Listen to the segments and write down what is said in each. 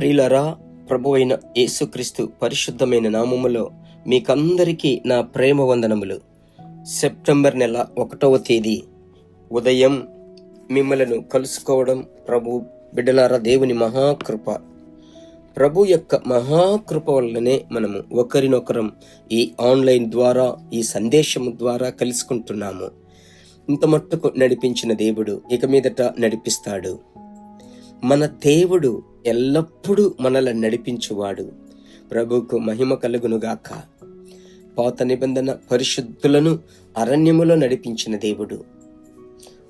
ప్రియులారా, ప్రభువైన యేసుక్రీస్తు పరిశుద్ధమైన నామములో మీకందరికీ నా ప్రేమ వందనములు. సెప్టెంబర్ నెల 1వ తేదీ ఉదయం మిమ్మలను కలుసుకోవడం ప్రభు బిడ్డలారా దేవుని మహాకృప. ప్రభు యొక్క మహాకృప వల్లనే మనము ఒకరినొకరం ఈ ఆన్లైన్ ద్వారా, ఈ సందేశము ద్వారా కలుసుకుంటున్నాము. ఇంత మట్టుకు నడిపించిన దేవుడు ఇక మీదట నడిపిస్తాడు. మన దేవుడు ఎల్లప్పుడూ మనల్ని నడిపించువాడు. ప్రభువుకు మహిమ కలుగునుగాక. పాత నిబంధన పరిశుద్ధులను అరణ్యములో నడిపించిన దేవుడు,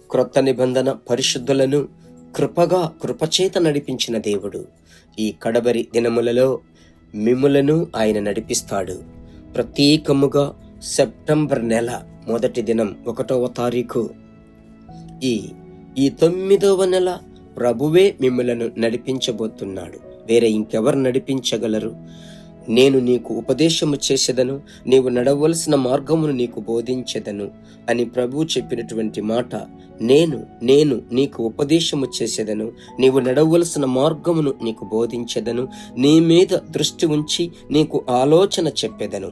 క్రొత్త నిబంధన పరిశుద్ధులను కృపచేత నడిపించిన దేవుడు ఈ కడబరి దినములలో మిమ్ములను ఆయన నడిపిస్తాడు. ప్రత్యేకముగా సెప్టెంబర్ నెల మొదటి దినం 1వ తారీఖు ఈ 9వ నెల ప్రభువే మిమ్మలను నడిపించబోతున్నాడు. వేరే ఇంకెవరు నడిపించగలరు? నేను నీకు ఉపదేశము చేసేదను, నీవు నడవలసిన మార్గమును నీకు బోధించెదను అని ప్రభువు చెప్పినటువంటి మాట. నేను నీకు ఉపదేశము చేసేదను, నీవు నడవలసిన మార్గమును నీకు బోధించెదను, నీ మీద దృష్టి ఉంచి నీకు ఆలోచన చెప్పెదను.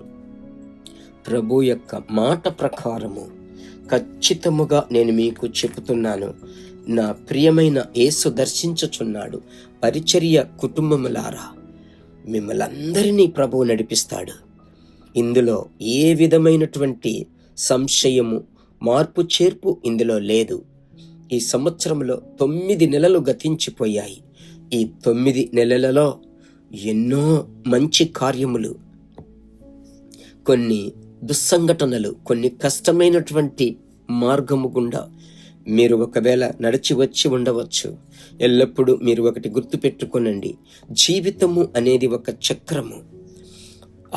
ప్రభు యొక్క మాట ప్రకారము ఖచ్చితముగా నేను మీకు చెబుతున్నాను. నా ప్రియమైన యేసు దర్శించుచున్నాడు. పరిచర్య కుటుంబములారా, మిమ్మల్ందరినీ ప్రభువు నడిపిస్తాడు. ఇందులో ఏ విధమైనటువంటి సంశయము, మార్పు చేర్పు ఇందులో లేదు. ఈ సంవత్సరంలో 9 నెలలు గతించిపోయాయి. ఈ 9 నెలలలో ఎన్నో మంచి కార్యములు, కొన్ని దుస్సంఘటనలు, కొన్ని కష్టమైనటువంటి మార్గము గుండా మీరు ఒకవేళ నడిచి వచ్చి ఉండవచ్చు. ఎల్లప్పుడూ మీరు ఒకటి గుర్తుపెట్టుకోనండి, జీవితము అనేది ఒక చక్రము.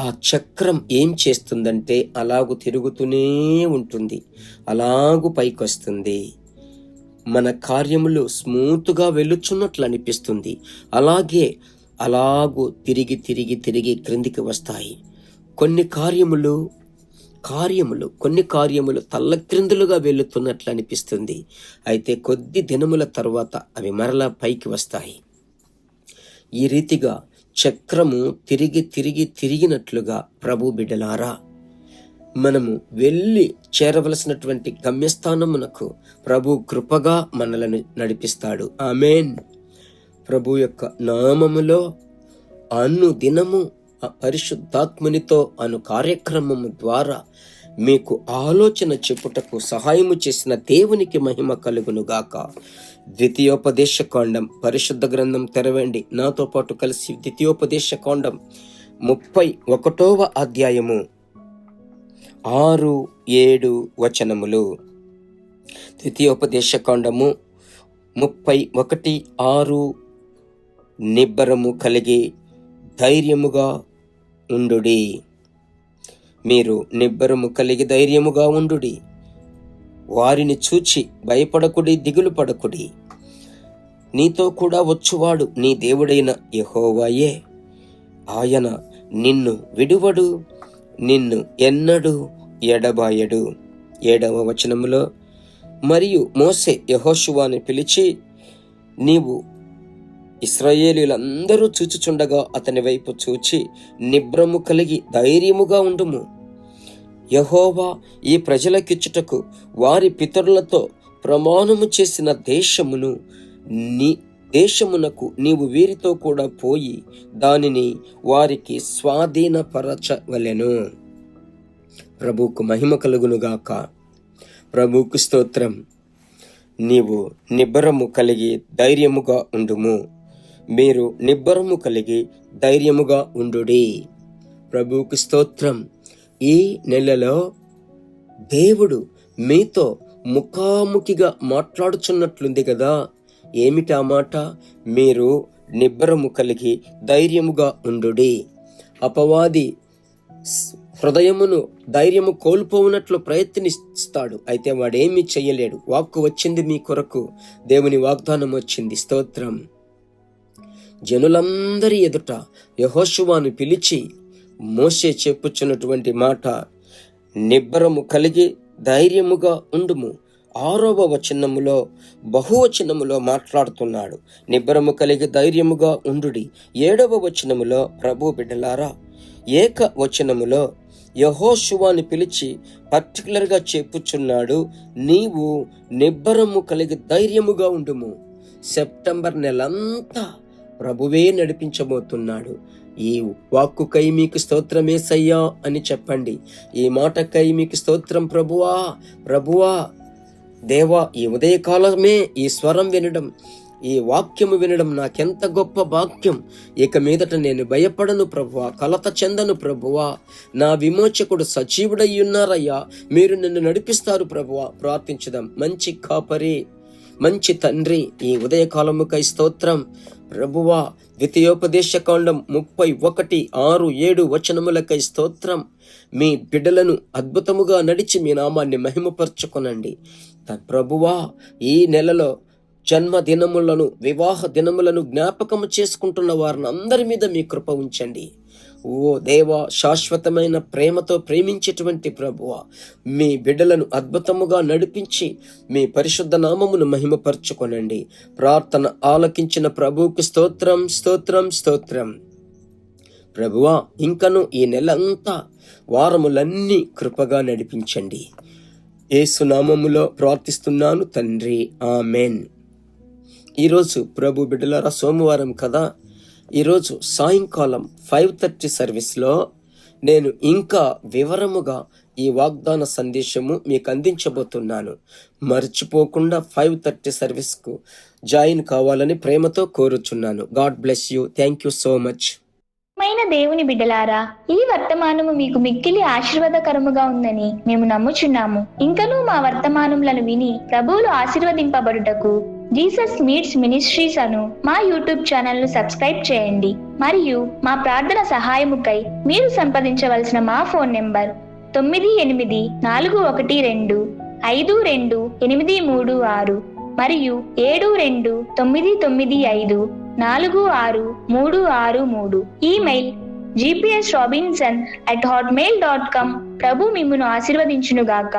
ఆ చక్రం ఏం చేస్తుందంటే అలాగు తిరుగుతూనే ఉంటుంది, అలాగు పైకొస్తుంది. మన కార్యములు స్మూత్గా వెలుచున్నట్లు అనిపిస్తుంది, అలాగు తిరిగి క్రిందికి వస్తాయి. కొన్ని కార్యములు తల్లక్రిందులుగా వెళుతున్నట్లు అనిపిస్తుంది. అయితే కొద్ది దినముల తర్వాత అవి మరలా పైకి వస్తాయి. ఈ రీతిగా చక్రము తిరిగినట్లుగా ప్రభు బిడ్డలారా, మనము వెళ్ళి చేరవలసినటువంటి గమ్యస్థానమునకు ప్రభు కృపగా మనలను నడిపిస్తాడు. ఆమేన్. ప్రభు యొక్క నామములో దినము పరిశుద్ధాత్మునితో కార్యక్రమము ద్వారా మీకు ఆలోచన చెప్పుటకు సహాయము చేసిన దేవునికి మహిమ కలుగునుగాక. ద్వితీయోపదేశకాండం పరిశుద్ధ గ్రంథం తెరవండి. నాతో పాటు కలిసి ద్వితీయోపదేశకాండం 31వ అధ్యాయము 6-7 వచనములు. ద్వితీయోపదేశకాండము 31:6 నిబ్బరము కలిగి ధైర్యముగా ఉండుడి. మీరు నిబ్బరము కలిగి ధైర్యముగా ఉండుడి. వారిని చూచి భయపడకుడి, దిగులు పడకుడి. నీతో కూడా వచ్చువాడు నీ దేవుడైన యెహోవాయే. ఆయన నిన్ను విడువడు, నిన్ను ఎన్నడూ ఎడబాయడు. 7వ వచనములో, మరియు మోసే యెహోషువను పిలిచి, నీవు ఇశ్రాయేలీయులందరూ చూచుచుండగా అతని వైపు చూచి నిబ్రము కలిగి ధైర్యముగా ఉండుము. యెహోవా ఈ ప్రజలకిచ్చుటకు వారి పితరులతో ప్రమాణము చేసిన దేశమునకు నీవు వీరితో కూడా పోయి దానిని వారికి స్వాధీనపరచవలెను. ప్రభువుకు మహిమ కలుగునుగాక. ప్రభువుకు స్తోత్రం. నీవు నిబ్బరము కలిగి ధైర్యముగా ఉండుము. మీరు నిబ్బరము కలిగి ధైర్యముగా ఉండుడి. ప్రభువుకు స్తోత్రం. ఈ నెలలో దేవుడు మీతో ముఖాముఖిగా మాట్లాడుచున్నట్లుంది కదా. ఏమిటా మాట? మీరు నిబ్బరము కలిగి ధైర్యముగా ఉండుడి. అపవాది హృదయమును ధైర్యము కోల్పోవునట్లు ప్రయత్నిస్తాడు. అయితే వాడేమీ చెయ్యలేడు. వాక్కు వచ్చింది మీ కొరకు, దేవుని వాగ్దానం వచ్చింది. స్తోత్రం. జనులందరి ఎదుట యెహోషువను పిలిచి మోషే చెప్పుచున్నటువంటి మాట, నిబ్బరము కలిగి ధైర్యముగా ఉండుము. 6వ వచనములో బహువచనములో మాట్లాడుతున్నాడు. నిబ్బరము కలిగి ధైర్యముగా ఉండుడి. 7వ వచనములో ప్రభు బిడ్డలారా ఏక వచనములో యెహోషువని పిలిచి పర్టికులర్గా చెప్పుచున్నాడు, నీవు నిబ్బరము కలిగి ధైర్యముగా ఉండుము. సెప్టెంబర్ నెలంతా ప్రభువే నడిపించబోతున్నాడు. ఈ వాక్కుకై మీకు స్తోత్రమేసయ్యా అని చెప్పండి. ఈ మాటకై మీకు స్తోత్రం ప్రభువా, ప్రభువా. దేవా, ఈ ఉదయకాలమే ఈ స్వరం వినడం, ఈ వాక్యము వినడం నాకెంత గొప్ప భాగ్యం. ఇక మీదట నేను భయపడను ప్రభువా, కలత చెందను ప్రభువా. నా విమోచకుడు సజీవుడై ఉన్నారయ్యా, మీరు నన్ను నడిపిస్తారు ప్రభువా. ప్రార్థించుదాం. మంచి కాపరి, మంచి తండ్రి, ఈ ఉదయకాలముకై స్తోత్రం ప్రభువా. ద్వితీయోపదేశకాండం 31:6-7 వచనములకై స్తోత్రం. మీ బిడ్డలను అద్భుతముగా నడిచి మీ నామాన్ని మహిమపరచుకొనండి ప్రభువా. ఈ నెలలో జన్మదినములను, వివాహ దినములను జ్ఞాపకము చేసుకుంటున్న వారిని అందరి మీద మీ కృప ఉంచండి. ఓ దేవా, శాశ్వతమైన ప్రేమతో ప్రేమించేటువంటి ప్రభువా, మీ బిడ్డలను అద్భుతముగా నడిపించి మీ పరిశుద్ధ నామమును మహిమపరచుకొనండి. ప్రార్థన ఆలకించిన ప్రభువుకు స్తోత్రం, స్తోత్రం, స్తోత్రం. ప్రభువా, ఇంకను ఈ నెలంతా వారములన్నీ కృపగా నడిపించండి. యేసు నామములో ప్రార్థిస్తున్నాను తండ్రి, ఆమెన్. ఈరోజు ప్రభు బిడ్డలారా సోమవారం కదా, ఈరోజు సాయంకాలం 5:30 సర్వీస్లో నేను ఇంకా వివరముగా ఈ వాగ్దాన సందేశము మీకు అందించబోతున్నాను. మర్చిపోకుండా 5:30 సర్వీస్కు జాయిన్ కావాలని ప్రేమతో కోరుచున్నాను. God bless you. Thank you so much. మైన దేవుని బిడ్డలారా, ఈ వర్తమానము మీకు మిక్కిలి ఆశీర్వాదకరముగా ఉందని మేము నమ్ముచున్నాము. ఇంకనూ మా వర్తమానములను విని ప్రభువులు ఆశీర్వదింపబడుటకు జీసస్ మీట్స్ మినిస్ట్రీస్ అను మా యూట్యూబ్ ఛానల్ ను సబ్స్క్రైబ్ చేయండి. మరియు మా ప్రార్థన సహాయముకై మీరు సంప్రదించవలసిన మా ఫోన్ నెంబర్ 9841425236 మరియు 7299546363. Email gpsrobinson@hotmail.com. ప్రభు మిమ్మును ఆశీర్వదించునుగాక.